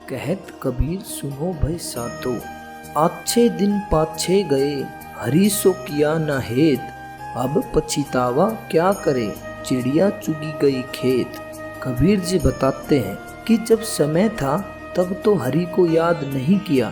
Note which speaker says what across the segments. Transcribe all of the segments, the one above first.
Speaker 1: कहत कबीर सुनो भय सातो, अच्छे दिन पाछे गए, हरि सो किया न हेत। अब पछतावा क्या करे, चिड़िया चुगी गई खेत। कबीर जी बताते हैं कि जब समय था तब तो हरि को याद नहीं किया,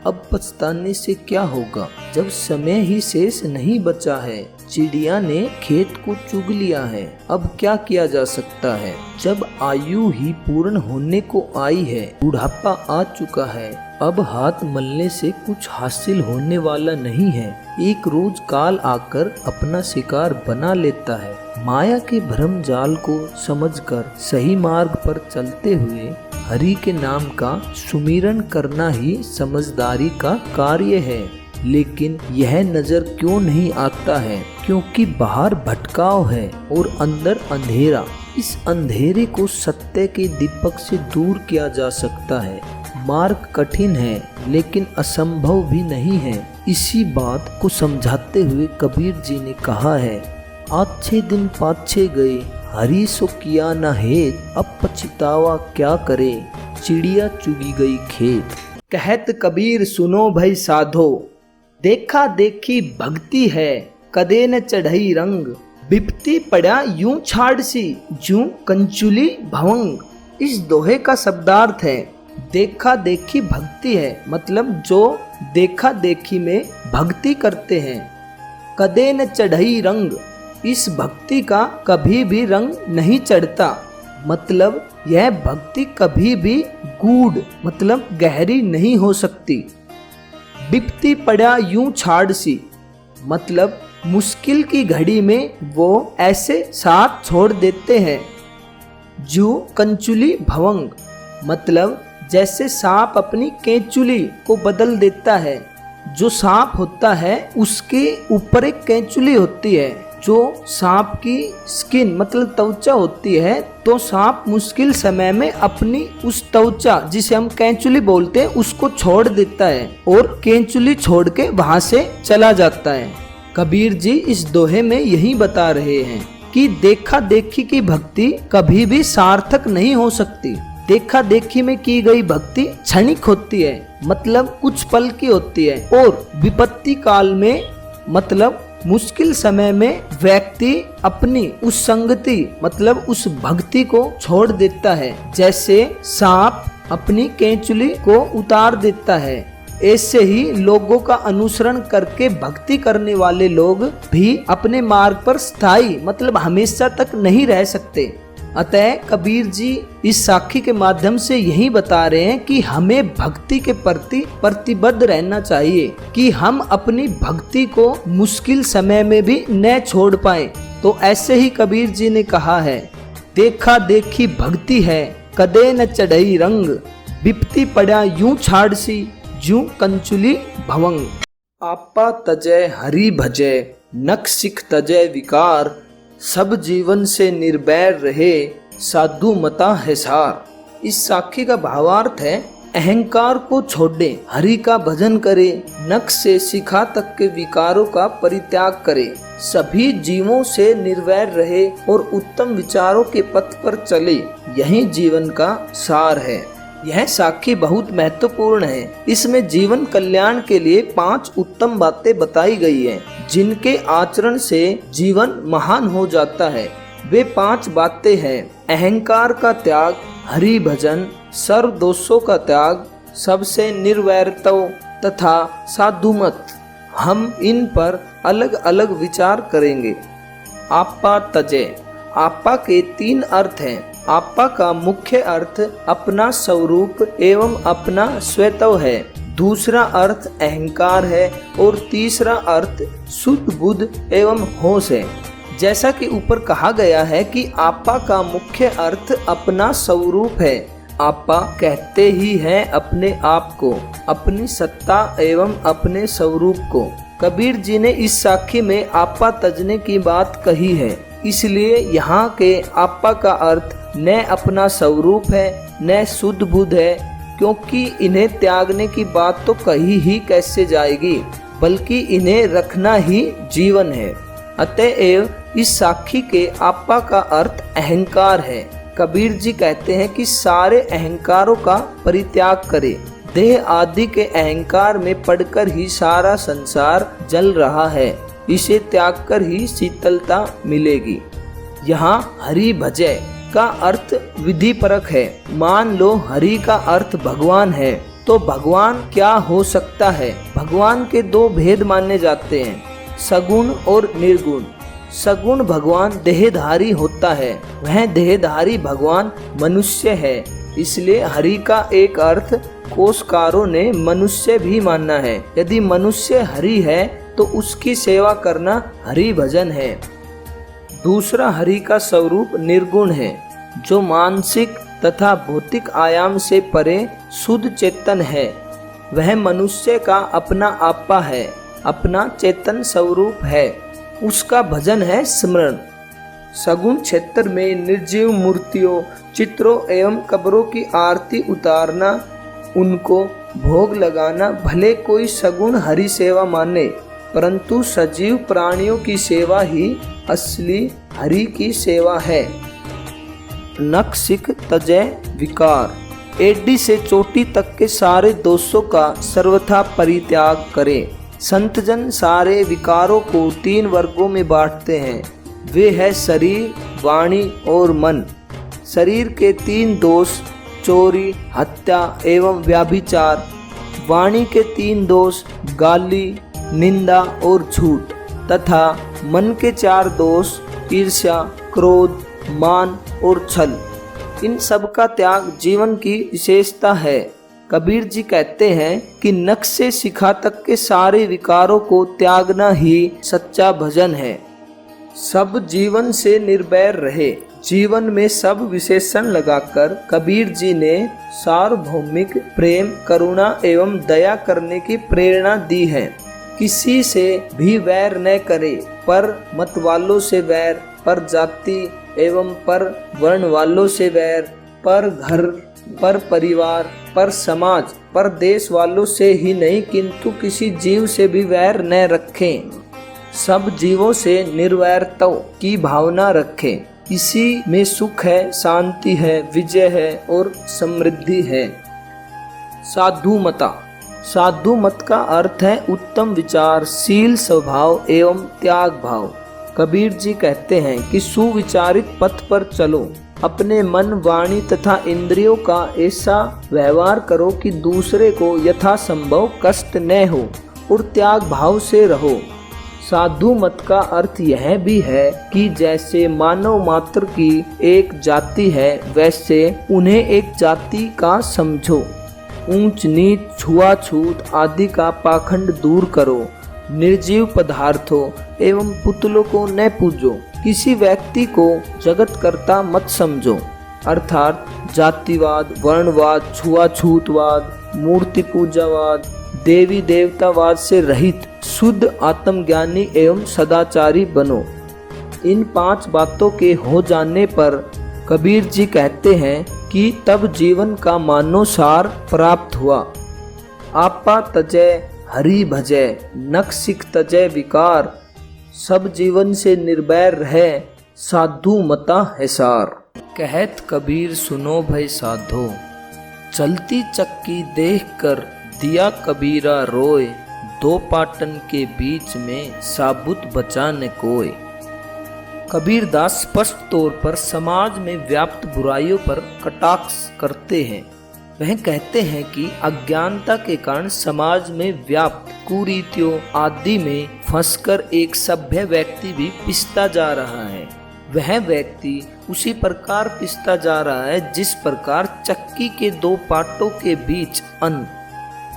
Speaker 1: अब पछताने से क्या होगा जब समय ही शेष नहीं बचा है। चिड़िया ने खेत को चुग लिया है, अब क्या किया जा सकता है। जब आयु ही पूर्ण होने को आई है, बुढ़ापा आ चुका है, अब हाथ मलने से कुछ हासिल होने वाला नहीं है। एक रोज काल आकर अपना शिकार बना लेता है। माया के भ्रम जाल को समझकर सही मार्ग पर चलते हुए हरि के नाम का सुमिरन करना ही समझदारी का कार्य है। लेकिन यह नजर क्यों नहीं आता है? क्योंकि बाहर भटकाव है और अंदर अंधेरा। इस अंधेरे को सत्य के दीपक से दूर किया जा सकता है। मार्ग कठिन है लेकिन असंभव भी नहीं है। इसी बात को समझाते हुए कबीर जी ने कहा है, अच्छे दिन पाछे गए, हरि सो किया न हेत। अब पछतावा क्या करे, चिड़िया चुगी गई खेत। कहत कबीर सुनो भई साधो, देखा देखी भक्ति है, कदे न चढ़ई रंग। बिपती पड़ा यूं छाड़ सी, जूं कंचुली भवंग। इस दोहे का शब्दार्थ है, देखा देखी भक्ति है, मतलब जो देखा देखी में भक्ति करते हैं। कदे न चढ़ई रंग, इस भक्ति का कभी भी रंग नहीं चढ़ता, मतलब यह भक्ति कभी भी गूढ़ मतलब गहरी नहीं हो सकती। बिपती पड़ा यूं छाड़ सी, मतलब मुश्किल की घड़ी में वो ऐसे साथ छोड़ देते हैं। जू कंचुली भवंग, मतलब जैसे सांप अपनी केंचुली को बदल देता है। जो सांप होता है उसके ऊपर एक केंचुली होती है। जो सांप की स्किन मतलब त्वचा होती है, तो सांप मुश्किल समय में अपनी उस त्वचा जिसे हम केंचुली बोलते हैं उसको छोड़ देता है और केंचुली छोड़ के वहां से चला जाता है। कबीर जी इस दोहे में यही बता रहे हैं कि देखा देखी की भक्ति कभी भी सार्थक नहीं हो सकती। देखा देखी में की गई भक्ति क्षणिक होती है, मतलब कुछ पल की होती है, और विपत्ति काल में मतलब मुश्किल समय में व्यक्ति अपनी उस संगति मतलब उस भक्ति को छोड़ देता है। जैसे सांप अपनी केंचुली को उतार देता है, ऐसे ही लोगों का अनुसरण करके भक्ति करने वाले लोग भी अपने मार्ग पर स्थायी मतलब हमेशा तक नहीं रह सकते। अतः कबीर जी इस साखी के माध्यम से यही बता रहे हैं कि हमें भक्ति के प्रति प्रतिबद्ध रहना चाहिए कि हम अपनी भक्ति को मुश्किल समय में भी न छोड़ पाए। तो ऐसे ही कबीर जी ने कहा है, देखा देखी भक्ति है, कदे न चढ़ई रंग। बिपती पड़ा यूं छाड़ सी, जूं कंचुली भवंग। आपा तजय हरि भजय, नख सिख तजय विकार। सब जीवन से निर्भय रहे, साधु मता है सार। इस साखी का भावार्थ है, अहंकार को छोड़े, हरि का भजन करे, नख से शिखा तक के विकारों का परित्याग करे, सभी जीवों से निर्वैर रहे और उत्तम विचारों के पथ पर चले। यही जीवन का सार है। यह साखी बहुत महत्वपूर्ण है। इसमें जीवन कल्याण के लिए 5 उत्तम बातें बताई गई हैं, जिनके आचरण से जीवन महान हो जाता है। वे 5 बातें हैं, अहंकार का त्याग, हरि भजन, सर्व दोषों का त्याग, सबसे निर्वैरता तथा साधुमत। हम इन पर अलग अलग विचार करेंगे। आपा तजय, आपा के 3 अर्थ हैं। आपा का मुख्य अर्थ अपना स्वरूप एवं अपना स्वत्व है, दूसरा अर्थ अहंकार है और तीसरा अर्थ शुद्ध बुद्ध एवं होश है। जैसा कि ऊपर कहा गया है कि आपा का मुख्य अर्थ अपना स्वरूप है। आपा कहते ही हैं अपने आप को, अपनी सत्ता एवं अपने स्वरूप को। कबीर जी ने इस साखी में आपा तजने की बात कही है, इसलिए यहाँ के आपा का अर्थ न अपना स्वरूप है न शुद्ध बुद्ध है, क्योंकि इन्हें त्यागने की बात तो कही ही कैसे जाएगी, बल्कि इन्हें रखना ही जीवन है। अतएव इस साखी के आपा का अर्थ अहंकार है। कबीर जी कहते हैं कि सारे अहंकारों का परित्याग करें। देह आदि के अहंकार में पड़कर ही सारा संसार जल रहा है, इसे त्याग कर ही शीतलता मिलेगी। यहाँ हरि भजय का अर्थ विधि परक है। मान लो हरि का अर्थ भगवान है, तो भगवान क्या हो सकता है? भगवान के दो भेद माने जाते हैं, सगुण और निर्गुण। सगुण भगवान देहधारी होता है, वह देहधारी भगवान मनुष्य है। इसलिए हरि का एक अर्थ कोशकारों ने मनुष्य भी माना है। यदि मनुष्य हरि है तो उसकी सेवा करना हरि भजन है। दूसरा हरि का स्वरूप निर्गुण है, जो मानसिक तथा भौतिक आयाम से परे शुद्ध चेतन है। वह मनुष्य का अपना आपा है, अपना चेतन स्वरूप है। उसका भजन है स्मरण। सगुण क्षेत्र में निर्जीव मूर्तियों, चित्रों एवं कब्रों की आरती उतारना, उनको भोग लगाना भले कोई सगुण हरि सेवा माने, परंतु सजीव प्राणियों की सेवा ही असली हरि की सेवा है। नख सिख तजय विकार। एडी से चोटी तक के सारे दोषों का सर्वथा परित्याग करें। संतजन सारे विकारों को 3 वर्गों में बांटते हैं। वे है शरीर, वाणी और मन। शरीर के 3 दोष, चोरी, हत्या एवं व्याभिचार। वाणी के 3 दोष, गाली, निंदा और झूठ। तथा मन के 4 दोष, ईर्ष्या, क्रोध, मान और छल। इन सब का त्याग जीवन की विशेषता है। कबीर जी कहते हैं कि नख से शिखा तक के सारे विकारों को त्यागना ही सच्चा भजन है। सब जीवन से निर्वैर रहे। जीवन में सब विशेषण लगाकर कबीर जी ने सार्वभौमिक प्रेम, करुणा एवं दया करने की प्रेरणा दी है। किसी से भी वैर न करे, पर मत वालों से वैर, पर जाति एवं पर वर्ण वालों से वैर, पर घर, पर परिवार, पर समाज, पर देश वालों से ही नहीं किंतु किसी जीव से भी वैर न रखें। सब जीवों से निर्वैरता की भावना रखें। इसी में सुख है, शांति है, विजय है और समृद्धि है। साधु मता। साधु मत का अर्थ है उत्तम विचार, शील स्वभाव एवं त्याग भाव। कबीर जी कहते हैं कि सुविचारित पथ पर चलो। अपने मन, वाणी तथा इंद्रियों का ऐसा व्यवहार करो कि दूसरे को यथासंभव कष्ट न हो और त्याग भाव से रहो। साधु मत का अर्थ यह भी है कि जैसे मानव मात्र की एक जाति है, वैसे उन्हें एक जाति का समझो। ऊंच नीच, छुआछूत आदि का पाखंड दूर करो। निर्जीव पदार्थों एवं पुतलों को न पूजो। किसी व्यक्ति को जगत कर्ता मत समझो, अर्थात जातिवाद, वर्णवाद, छुआछूतवाद, मूर्ति पूजावाद, देवी देवतावाद से रहित शुद्ध आत्मज्ञानी एवं सदाचारी बनो। इन 5 बातों के हो जाने पर कबीर जी कहते हैं कि तब जीवन का मानो सार प्राप्त हुआ। आपा तजय हरि भजय, नख सिख तजय विकार। सब जीवन से निर्वैर रहे, साधु मता है सार। कहत कबीर सुनो भय साधो, चलती चक्की देख कर दिया कबीरा रोए। 2 पाटन के बीच में साबुत बचा न कोय। कबीरदास स्पष्ट तौर पर समाज में व्याप्त बुराइयों पर कटाक्ष करते हैं। वह कहते हैं कि अज्ञानता के कारण समाज में व्याप्त कुरीतियों आदि में फंसकर एक सभ्य व्यक्ति भी पिसता जा रहा है। वह व्यक्ति उसी प्रकार पिसता जा रहा है जिस प्रकार चक्की के 2 पाटों के बीच अन्न।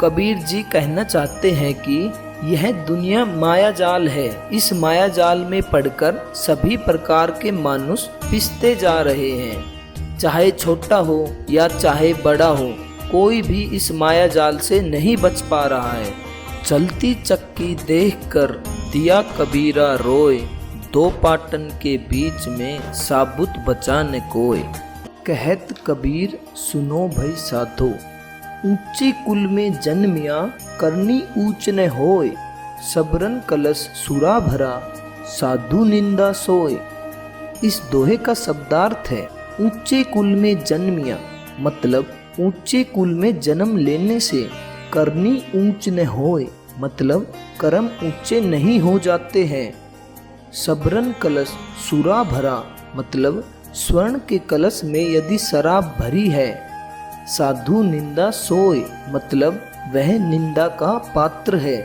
Speaker 1: कबीर जी कहना चाहते हैं कि यह दुनिया माया जाल है। इस माया जाल में पड़कर सभी प्रकार के मानुष पिसते जा रहे हैं। चाहे छोटा हो या चाहे बड़ा हो, कोई भी इस माया जाल से नहीं बच पा रहा है। चलती चक्की देखकर दिया कबीरा रोए। 2 पाटन के बीच में साबुत बचा न कोय। कहत कबीर सुनो भई साधो, ऊंची कुल में जन्मिया करनी ऊंच न होय। सबरन कलश सुरा भरा, साधु निंदा सोय। इस दोहे का शब्दार्थ है, ऊंचे कुल में जन्मिया मतलब ऊंचे कुल में जन्म लेने से करनी ऊंच न होए मतलब कर्म ऊंचे नहीं हो जाते हैं। सबरन कलश सुरा भरा मतलब स्वर्ण के कलश में यदि शराब भरी है। साधु निंदा सोए मतलब वह निंदा का पात्र है।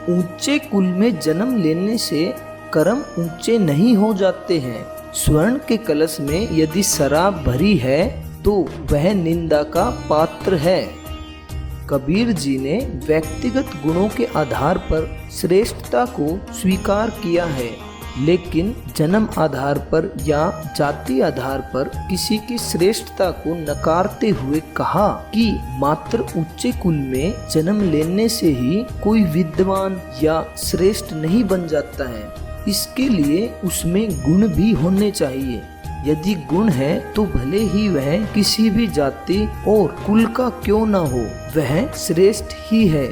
Speaker 1: ऊंचे कुल में जन्म लेने से कर्म ऊंचे नहीं हो जाते हैं। स्वर्ण के कलश में यदि शराब भरी है तो वह निंदा का पात्र है। कबीर जी ने व्यक्तिगत गुणों के आधार पर श्रेष्ठता को स्वीकार किया है, लेकिन जन्म आधार पर या जाति आधार पर किसी की श्रेष्ठता को नकारते हुए कहा कि मात्र उच्च कुल में जन्म लेने से ही कोई विद्वान या श्रेष्ठ नहीं बन जाता है। इसके लिए उसमें गुण भी होने चाहिए। यदि गुण है तो भले ही वह किसी भी जाति और कुल का क्यों न हो, वह श्रेष्ठ ही है।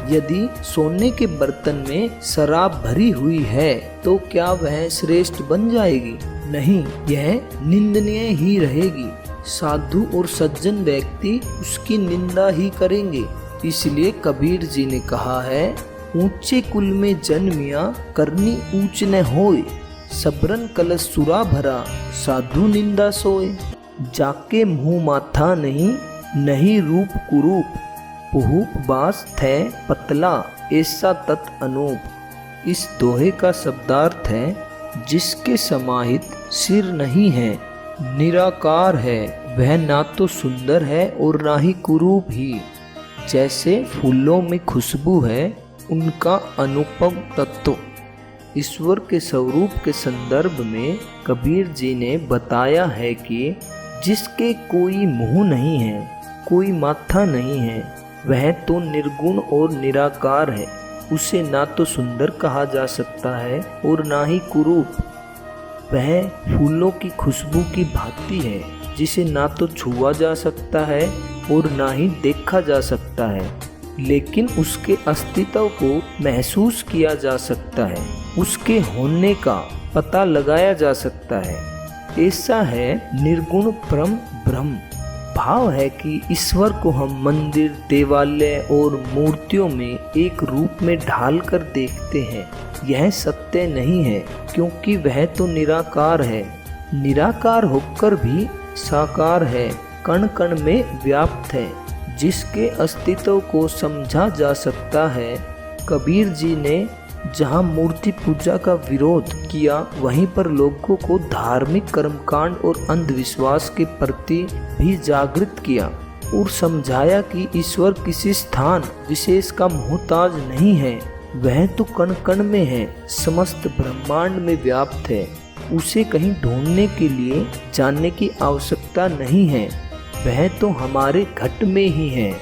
Speaker 1: यदि सोने के बर्तन में शराब भरी हुई है तो क्या वह श्रेष्ठ बन जाएगी? नहीं, यह निंदनीय ही रहेगी। साधु और सज्जन व्यक्ति उसकी निंदा ही करेंगे। इसलिए कबीर जी ने कहा है, ऊंचे कुल में जन्मिया करनी ऊंच न होए। सबरन कलश सुरा भरा साधु निंदा सोए। जाके मुँह माथा नहीं, नहीं रूप कुरूप। पुहूप बास थे पतला ऐसा तत् अनूप। इस दोहे का शब्दार्थ है, जिसके समाहित सिर नहीं है, निराकार है, वह ना तो सुंदर है और ना ही कुरूप ही। जैसे फूलों में खुशबू है, उनका अनुपम तत्व। ईश्वर के स्वरूप के संदर्भ में कबीर जी ने बताया है कि जिसके कोई मुंह नहीं है, कोई माथा नहीं है, वह तो निर्गुण और निराकार है। उसे ना तो सुंदर कहा जा सकता है और ना ही कुरूप। वह फूलों की खुशबू की भांति है, जिसे ना तो छुआ जा सकता है और ना ही देखा जा सकता है, लेकिन उसके अस्तित्व को महसूस किया जा सकता है, उसके होने का पता लगाया जा सकता है। ऐसा है निर्गुण परम ब्रह्म। भाव है कि ईश्वर को हम मंदिर, देवालय और मूर्तियों में एक रूप में ढालकर देखते हैं। यह सत्य नहीं है, क्योंकि वह तो निराकार है। निराकार होकर भी साकार है, कण कण में व्याप्त है, जिसके अस्तित्व को समझा जा सकता है। कबीर जी ने जहाँ मूर्ति पूजा का विरोध किया, वहीं पर लोगों को धार्मिक कर्मकांड और अंधविश्वास के प्रति भी जागृत किया और समझाया कि ईश्वर किसी स्थान विशेष का मोहताज नहीं है, वह तो कण कण में है, समस्त ब्रह्मांड में व्याप्त है। उसे कहीं ढूंढने के लिए जानने की आवश्यकता नहीं है, वह तो हमारे घट में ही है।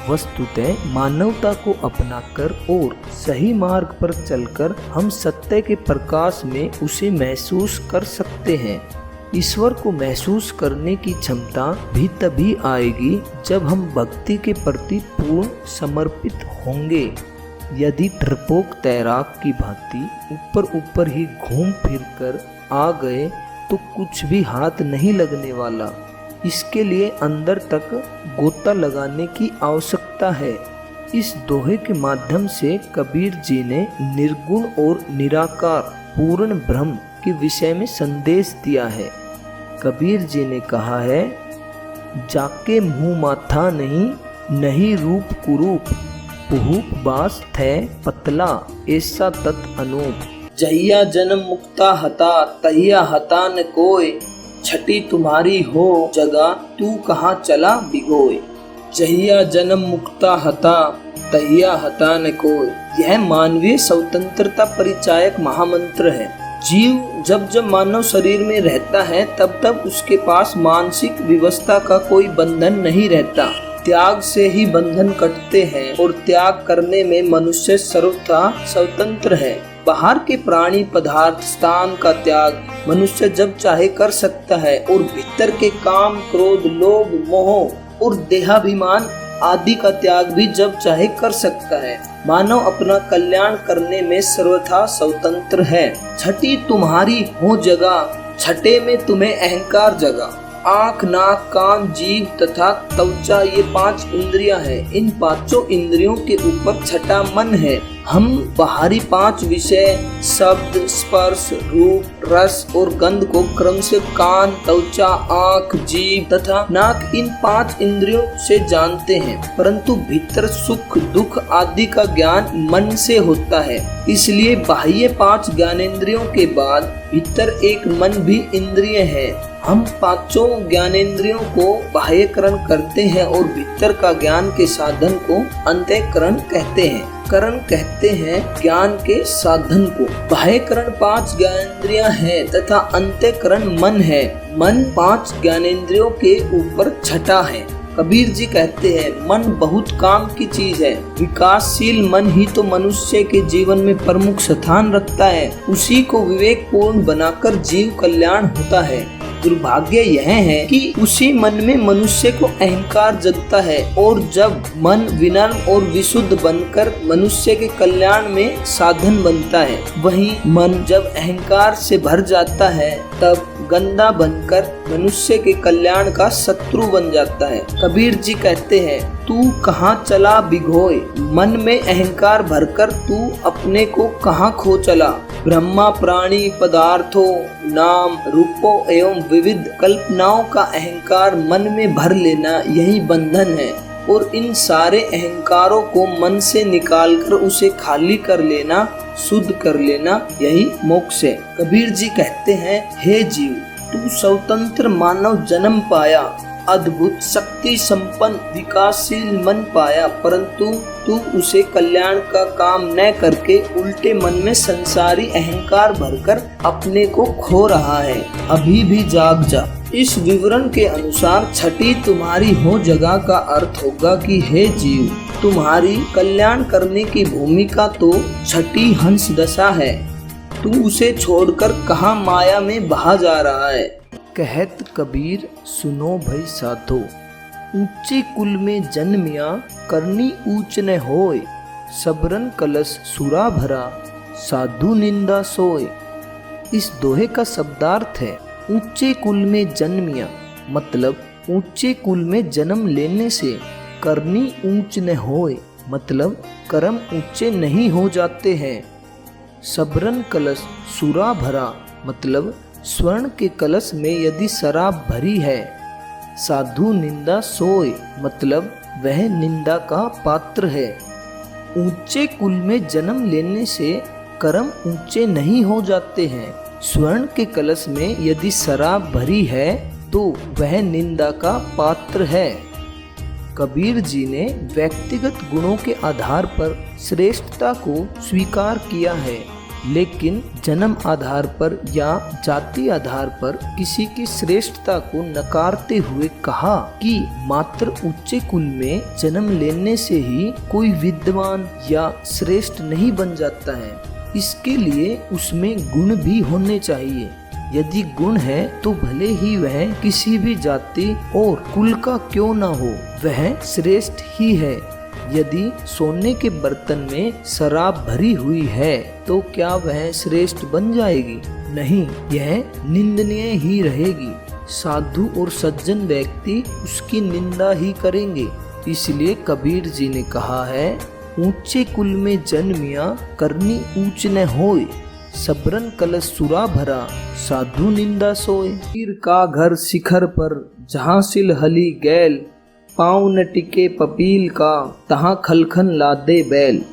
Speaker 1: वस्तुतः मानवता को अपनाकर और सही मार्ग पर चलकर हम सत्य के प्रकाश में उसे महसूस कर सकते हैं। ईश्वर को महसूस करने की क्षमता भी तभी आएगी जब हम भक्ति के प्रति पूर्ण समर्पित होंगे। यदि डरपोक तैराक की भांति ऊपर ऊपर ही घूम फिर कर आ गए तो कुछ भी हाथ नहीं लगने वाला। इसके लिए अंदर तक गोता लगाने की आवश्यकता है। इस दोहे के माध्यम से कबीर जी ने निर्गुण और निराकार पूर्ण ब्रह्म के विषय में संदेश दिया है। कबीर जी ने कहा है, जाके मुँह माथा नहीं, नहीं रूप कुरूप। पुहूप बास थे पतला ऐसा तत् अनूप। जहिया जन्म मुक्ता हता तहिया हता न कोय। छठी तुम्हारी हो जगह तू कहाँ चला भिगोए। जहिया जन्म मुक्ता हता तहिया हता न कोय। यह मानवीय स्वतंत्रता परिचायक महामंत्र है। जीव जब जब मानव शरीर में रहता है तब तब उसके पास मानसिक व्यवस्था का कोई बंधन नहीं रहता। त्याग से ही बंधन कटते हैं और त्याग करने में मनुष्य सर्वथा स्वतंत्र है। बाहर के प्राणी पदार्थ स्थान का त्याग मनुष्य जब चाहे कर सकता है और भीतर के काम, क्रोध, लोभ, मोह और देहाभिमान आदि का त्याग भी जब चाहे कर सकता है। मानव अपना कल्याण करने में सर्वथा स्वतंत्र है। छठी तुम्हारी हो जगह छठे में तुम्हें अहंकार जगा। आँख, नाक, कान, जीभ तथा त्वचा ये 5 इंद्रियां हैं। इन 5 इंद्रियों के ऊपर छठा मन है। हम बाहरी 5 विषय शब्द, स्पर्श, रूप, रस और गंध को क्रम से कान, त्वचा, आँख, जीभ तथा नाक इन 5 इंद्रियों से जानते हैं, परंतु भीतर सुख दुख आदि का ज्ञान मन से होता है। इसलिए बाह्य 5 ज्ञानेंद्रियों के बाद भीतर एक मन भी इंद्रिय है। हम 5 ज्ञानेंद्रियों को बाह्यकरण करते हैं और भीतर का ज्ञान के साधन को अंतःकरण कहते हैं। करण कहते हैं ज्ञान के साधन को। बाह्यकरण 5 ज्ञानेंद्रियां हैं तथा अंतःकरण मन है। मन 5 ज्ञानेंद्रियों के ऊपर छठा है। कबीर जी कहते हैं मन बहुत काम की चीज है। विकासशील मन ही तो मनुष्य के जीवन में प्रमुख स्थान रखता है। उसी को विवेक पूर्ण बनाकर जीव कल्याण होता है। दुर्भाग्य यह है कि उसी मन में मनुष्य को अहंकार जगता है और जब मन विनम्र और विशुद्ध बनकर मनुष्य के कल्याण में साधन बनता है, वहीं मन जब अहंकार से भर जाता है तब गंदा बनकर मनुष्य के कल्याण का शत्रु बन जाता है। कबीर जी कहते हैं तू कहाँ चला बिघोए, मन में अहंकार भरकर तू अपने को कहाँ खो चला। ब्रह्मा प्राणी पदार्थों नाम रूपों एवं विविध कल्पनाओं का अहंकार मन में भर लेना यही बंधन है और इन सारे अहंकारों को मन से निकालकर उसे खाली कर लेना, शुद्ध कर लेना यही मोक्ष है। कबीर जी कहते हैं हे जीव, तू स्वतंत्र मानव जन्म पाया, अद्भुत शक्ति संपन्न विकासशील मन पाया, परंतु तू उसे कल्याण का काम न करके उल्टे मन में संसारी अहंकार भरकर अपने को खो रहा है। अभी भी जाग जा। इस विवरण के अनुसार छठी तुम्हारी हो जगह का अर्थ होगा कि हे जीव, तुम्हारी कल्याण करने की भूमिका तो छठी हंस दशा है। तू उसे छोड़कर कहाँ माया में बहा जा रहा है। कहत कबीर सुनो भई साधो, ऊंचे कुल में जन्मिया करनी ऊंच न होय, सबरन कलश सुरा भरा साधु निंदा सोय। इस दोहे का शब्दार्थ है ऊंचे कुल में जन्मिया, मतलब ऊंचे कुल में जन्म लेने से, करनी ऊंच न होय मतलब कर्म ऊंचे नहीं हो जाते हैं। सबरन कलश सुरा भरा मतलब स्वर्ण के कलश में यदि शराब भरी है। साधु निंदा सोय मतलब वह निंदा का पात्र है। ऊंचे कुल में जन्म लेने से कर्म ऊंचे नहीं हो जाते हैं। स्वर्ण के कलश में यदि शराब भरी है तो वह निंदा का पात्र है। कबीर जी ने व्यक्तिगत गुणों के आधार पर श्रेष्ठता को स्वीकार किया है, लेकिन जन्म आधार पर या जाति आधार पर किसी की श्रेष्ठता को नकारते हुए कहा कि मात्र उच्च कुल में जन्म लेने से ही कोई विद्वान या श्रेष्ठ नहीं बन जाता है। इसके लिए उसमें गुण भी होने चाहिए। यदि गुण है तो भले ही वह किसी भी जाति और कुल का क्यों न हो, वह श्रेष्ठ ही है। यदि सोने के बर्तन में शराब भरी हुई है तो क्या वह श्रेष्ठ बन जाएगी? नहीं, यह निंदनीय ही रहेगी। साधु और सज्जन व्यक्ति उसकी निंदा ही करेंगे। इसलिए कबीर जी ने कहा है ऊंचे कुल में जन्मिया करनी ऊंच न होय, सबरन कलश सुरा भरा साधु निंदा सोय। पीर का घर शिखर पर जहाँ सिल हली गैल, पाँव न टिके पपील का तहाँ खलखन लादे बैल।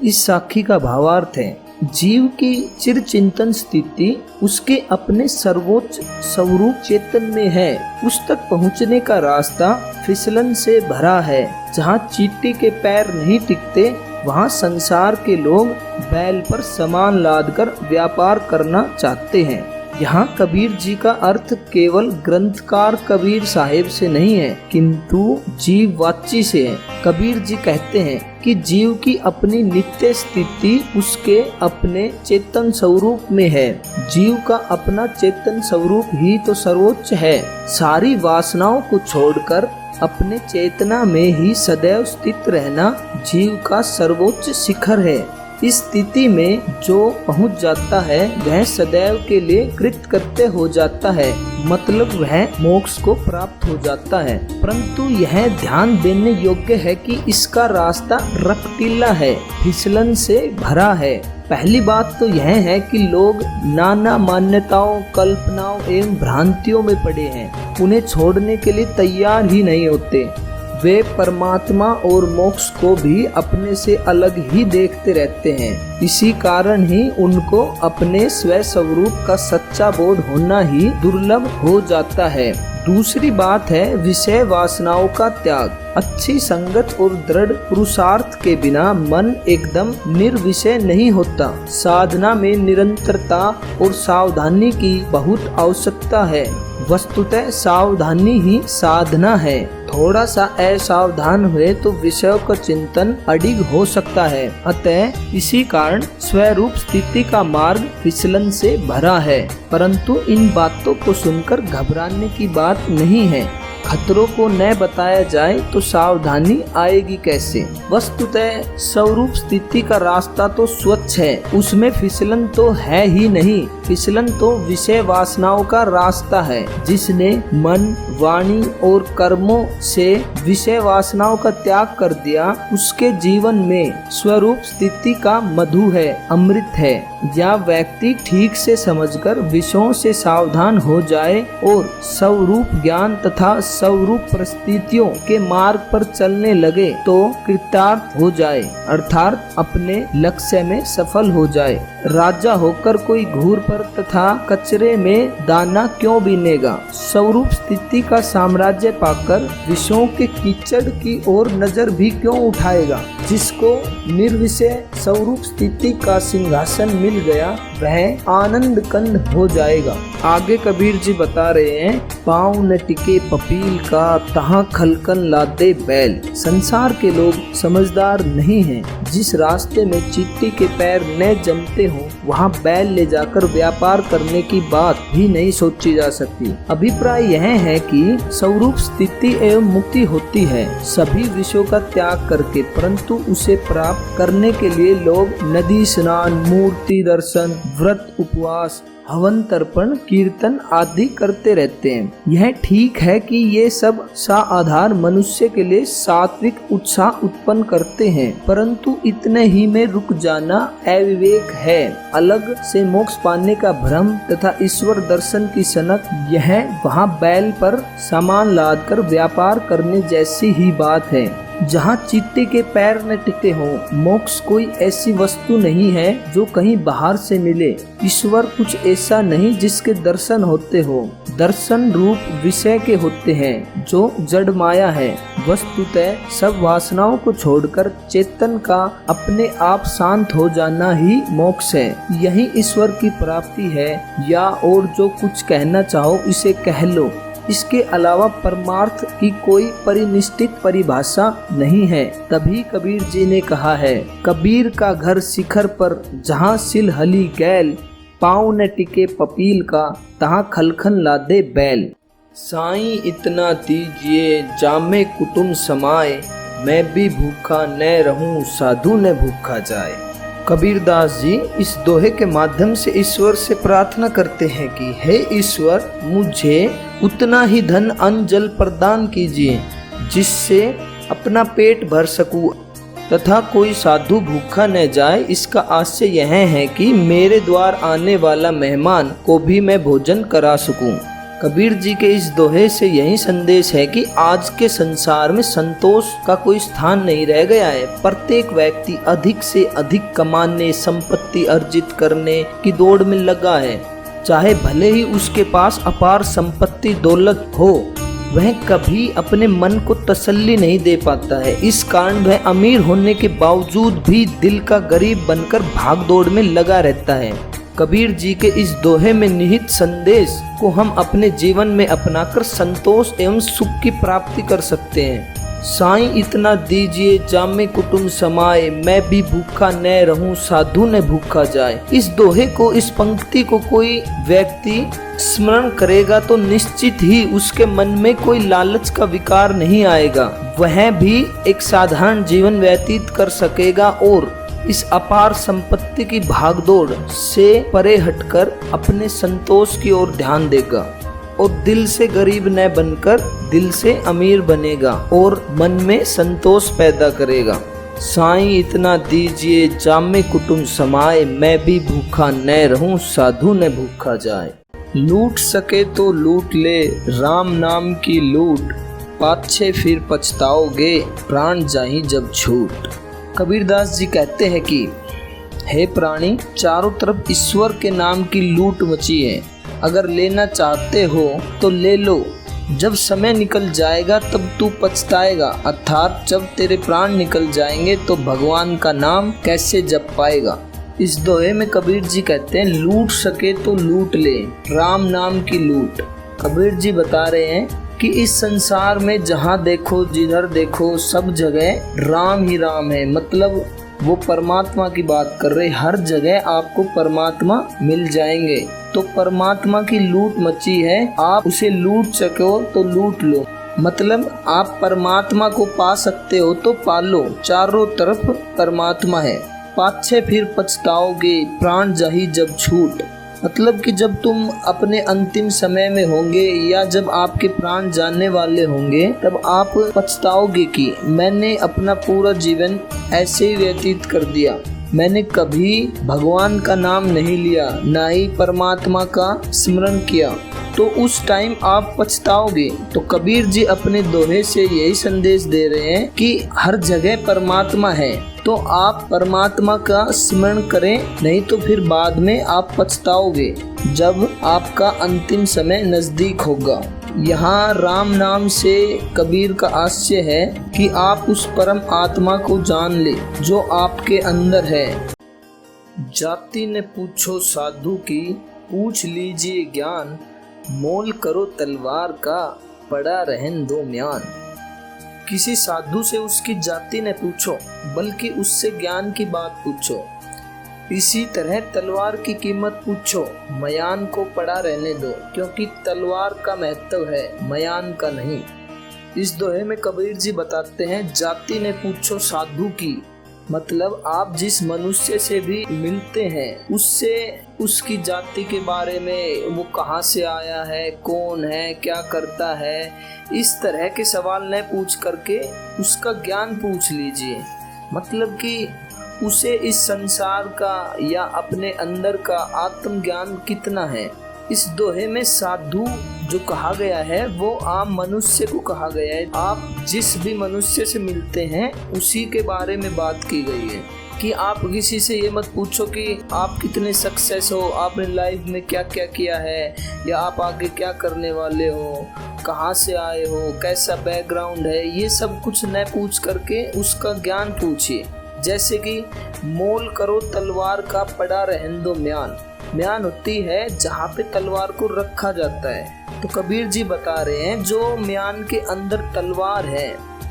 Speaker 1: इस साखी का भावार्थ है जीव की चिर चिंतन स्थिति उसके अपने सर्वोच्च स्वरूप चेतन में है। उस तक पहुँचने का रास्ता फिसलन से भरा है। जहाँ चींटी के पैर नहीं टिकते वहाँ संसार के लोग बैल पर सामान लादकर व्यापार करना चाहते हैं। यहाँ कबीर जी का अर्थ केवल ग्रंथकार कबीर साहिब से नहीं है, किंतु जीव वाची से है। कबीर जी कहते हैं कि जीव की अपनी नित्य स्थिति उसके अपने चेतन स्वरूप में है। जीव का अपना चेतन स्वरूप ही तो सर्वोच्च है। सारी वासनाओं को छोड़कर अपने चेतना में ही सदैव स्थित रहना जीव का सर्वोच्च शिखर है। इस स्थिति में जो पहुंच जाता है वह सदैव के लिए कृतकृत्य हो जाता है, मतलब वह मोक्ष को प्राप्त हो जाता है। परंतु यह ध्यान देने योग्य है कि इसका रास्ता रकटीला है, फिसलन से भरा है। पहली बात तो यह है कि लोग नाना मान्यताओं, कल्पनाओं एवं भ्रांतियों में पड़े हैं, उन्हें छोड़ने के लिए तैयार ही नहीं होते। वे परमात्मा और मोक्ष को भी अपने से अलग ही देखते रहते हैं। इसी कारण ही उनको अपने स्व स्वरूप का सच्चा बोध होना ही दुर्लभ हो जाता है। दूसरी बात है विषय वासनाओं का त्याग। अच्छी संगत और दृढ़ पुरुषार्थ के बिना मन एकदम निर्विषय नहीं होता। साधना में निरंतरता और सावधानी की बहुत आवश्यकता है। वस्तुतः सावधानी ही साधना है। थोड़ा सा असावधान हुए तो विषयों का चिंतन अडिग हो सकता है। अतः इसी कारण स्वरूप स्थिति का मार्ग फिसलन से भरा है। परंतु इन बातों को सुनकर घबराने की बात नहीं है। खतरों को न बताया जाए तो सावधानी आएगी कैसे। वस्तुतः स्वरूप स्थिति का रास्ता तो स्वच्छ है, उसमें फिसलन तो है ही नहीं। फिसलन तो विषय वासनाओं का रास्ता है। जिसने मन, वाणी और कर्मों से विषय वासनाओं का त्याग कर दिया, उसके जीवन में स्वरूप स्थिति का मधु है, अमृत है। या व्यक्ति ठीक से समझकर विषयों से सावधान हो जाए और स्वरूप ज्ञान तथा स्वरूप परिस्थितियों के मार्ग पर चलने लगे तो कृतार्थ हो जाए, अर्थात अपने लक्ष्य में सफल हो जाए। राजा होकर कोई घूर पर तथा कचरे में दाना क्यों बीनेगा। स्वरूप स्थिति का साम्राज्य पाकर विषयों के कीचड़ की ओर नजर भी क्यों उठाएगा। जिसको निर्विषय स्वरूप स्थिति का सिंहासन मिल गया वह आनंद कंद हो जाएगा। आगे कबीर जी बता रहे हैं, पाँव न टिके पपील का तहाँ खलकन लादे बैल। संसार के लोग समझदार नहीं हैं। जिस रास्ते में चींटी के पैर न जमते हो वहाँ बैल ले जाकर व्यापार करने की बात भी नहीं सोची जा सकती। अभिप्राय यह है कि स्वरूप स्थिति एवं मुक्ति होती है सभी विषयों का त्याग करके, परंतु उसे प्राप्त करने के लिए लोग नदी स्नान, मूर्ति दर्शन, व्रत, उपवास, हवन, तर्पण, कीर्तन आदि करते रहते हैं। यह ठीक है कि ये सब साधारण मनुष्य के लिए सात्विक उत्साह उत्पन्न करते हैं, परंतु इतने ही में रुक जाना अविवेक है। अलग से मोक्ष पाने का भ्रम तथा ईश्वर दर्शन की सनक, यह वहाँ बैल पर सामान लाद कर व्यापार करने जैसी ही बात है। जहाँ चींटी के पैर न टिके हो। मोक्ष कोई ऐसी वस्तु नहीं है जो कहीं बाहर से मिले। ईश्वर कुछ ऐसा नहीं जिसके दर्शन होते हो। दर्शन रूप विषय के होते हैं जो जड़ माया है। वस्तुतः सब वासनाओं को छोड़कर चेतन का अपने आप शांत हो जाना ही मोक्ष है। यही ईश्वर की प्राप्ति है। या और जो कुछ कहना चाहो इसे कह लो। इसके अलावा परमार्थ की कोई परिनिष्ठित परिभाषा नहीं है। तभी कबीर जी ने कहा है, कबीर का घर शिखर पर जहाँ सिल हली गैल, पाँव न टिके पपील का तहाँ खलखन लादे बैल। साईं इतना दीजिए जामे कुटुम समाए, मैं भी भूखा न रहूं साधु न भूखा जाए। कबीरदास जी इस दोहे के माध्यम से ईश्वर से प्रार्थना करते हैं कि हे ईश्वर, मुझे उतना ही धन अन्न जल प्रदान कीजिए जिससे अपना पेट भर सकूं तथा कोई साधु भूखा न जाए। इसका आशय यह है कि मेरे द्वार आने वाला मेहमान को भी मैं भोजन करा सकूं। कबीर जी के इस दोहे से यही संदेश है कि आज के संसार में संतोष का कोई स्थान नहीं रह गया है। प्रत्येक व्यक्ति अधिक से अधिक कमाने, संपत्ति अर्जित करने की दौड़ में लगा है। चाहे भले ही उसके पास अपार संपत्ति दौलत हो, वह कभी अपने मन को तसल्ली नहीं दे पाता है। इस कारण वह अमीर होने के बावजूद भी दिल का गरीब बनकर भाग दौड़ में लगा रहता है। कबीर जी के इस दोहे में निहित संदेश को हम अपने जीवन में अपनाकर संतोष एवं सुख की प्राप्ति कर सकते हैं। साईं इतना दीजिए जामे कुटुम समाए, मैं भी भूखा न रहूं साधु न भूखा जाए। इस दोहे को, इस पंक्ति को कोई व्यक्ति स्मरण करेगा तो निश्चित ही उसके मन में कोई लालच का विकार नहीं आएगा। वह भी एक साधारण जीवन व्यतीत कर सकेगा और इस अपार संपत्ति की भागदौड़ से परे हटकर अपने संतोष की ओर ध्यान देगा और दिल से गरीब न बनकर दिल से अमीर बनेगा और मन में संतोष पैदा करेगा। साईं इतना दीजिए जामे कुटुंब समाए, मैं भी भूखा न रहूं साधु न भूखा जाए। लूट सके तो लूट ले राम नाम की लूट, पाछे फिर पछताओगे प्राण जाही जब छूट। कबीरदास जी कहते हैं कि हे प्राणी, चारों तरफ ईश्वर के नाम की लूट मची है। अगर लेना चाहते हो तो ले लो, जब समय निकल जाएगा तब तू पछताएगा, अर्थात जब तेरे प्राण निकल जाएंगे तो भगवान का नाम कैसे जप पाएगा। इस दोहे में कबीर जी कहते हैं लूट सके तो लूट ले राम नाम की लूट। कबीर जी बता रहे हैं कि इस संसार में जहाँ देखो जिधर देखो सब जगह राम ही राम है, मतलब वो परमात्मा की बात कर रहे। हर जगह आपको परमात्मा मिल जाएंगे। तो परमात्मा की लूट मची है, आप उसे लूट सको तो लूट लो, मतलब आप परमात्मा को पा सकते हो तो पालो। चारों तरफ परमात्मा है। पाछे फिर पछताओगे प्राण जाही जब छूट, मतलब कि जब तुम अपने अंतिम समय में होंगे या जब आपके प्राण जाने वाले होंगे तब आप पछताओगे कि मैंने अपना पूरा जीवन ऐसे ही व्यतीत कर दिया, मैंने कभी भगवान का नाम नहीं लिया, ना ही परमात्मा का स्मरण किया, तो उस टाइम आप पछताओगे। तो कबीर जी अपने दोहे से यही संदेश दे रहे हैं कि हर जगह परमात्मा है, तो आप परमात्मा का स्मरण करें, नहीं तो फिर बाद में आप पछताओगे जब आपका अंतिम समय नजदीक होगा। यहाँ राम नाम से कबीर का आशय है कि आप उस परम आत्मा को जान ले जो आपके अंदर है। जाति ने पूछो साधु की, पूछ लीजिए ज्ञान, मोल करो तलवार का, पड़ा रहन दो म्यान। किसी साधु से उसकी जाति न पूछो, बल्कि उससे ज्ञान की बात पूछो। इसी तरह तलवार की कीमत पूछो, मयान को पड़ा रहने दो, क्योंकि तलवार का महत्व है, मयान का नहीं। इस दोहे में कबीर जी बताते हैं जाति ने पूछो साधु की, मतलब आप जिस मनुष्य से भी मिलते हैं उससे उसकी जाति के बारे में, वो कहाँ से आया है, कौन है, क्या करता है, इस तरह के सवाल न पूछ करके उसका ज्ञान पूछ लीजिए। मतलब कि उसे इस संसार का या अपने अंदर का आत्मज्ञान कितना है। इस दोहे में साधु जो कहा गया है वो आम मनुष्य को कहा गया है। आप जिस भी मनुष्य से मिलते हैं उसी के बारे में बात की गई है कि आप किसी से ये मत पूछो कि आप कितने सक्सेस हो, आपने लाइफ में क्या क्या किया है, या आप आगे क्या करने वाले हो, कहाँ से आए हो, कैसा बैकग्राउंड है, ये सब कुछ न पूछ करके उसका ज्ञान पूछिए। जैसे कि मोल करो तलवार का, पड़ा रहन दो म्यान। म्यान होती है जहाँ पे तलवार को रखा जाता है। तो कबीर जी बता रहे हैं जो म्यान के अंदर तलवार है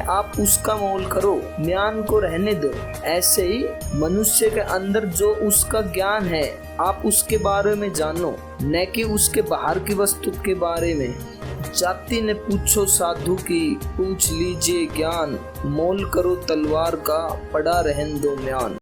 Speaker 1: आप उसका मोल करो, म्यान को रहने दो। ऐसे ही मनुष्य के अंदर जो उसका ज्ञान है आप उसके बारे में जानो, न कि उसके बाहर की वस्तु के बारे में। जाति ने पूछो साधु की, पूछ लीजिए ज्ञान, मोल करो तलवार का, पड़ा रहन दो म्यान।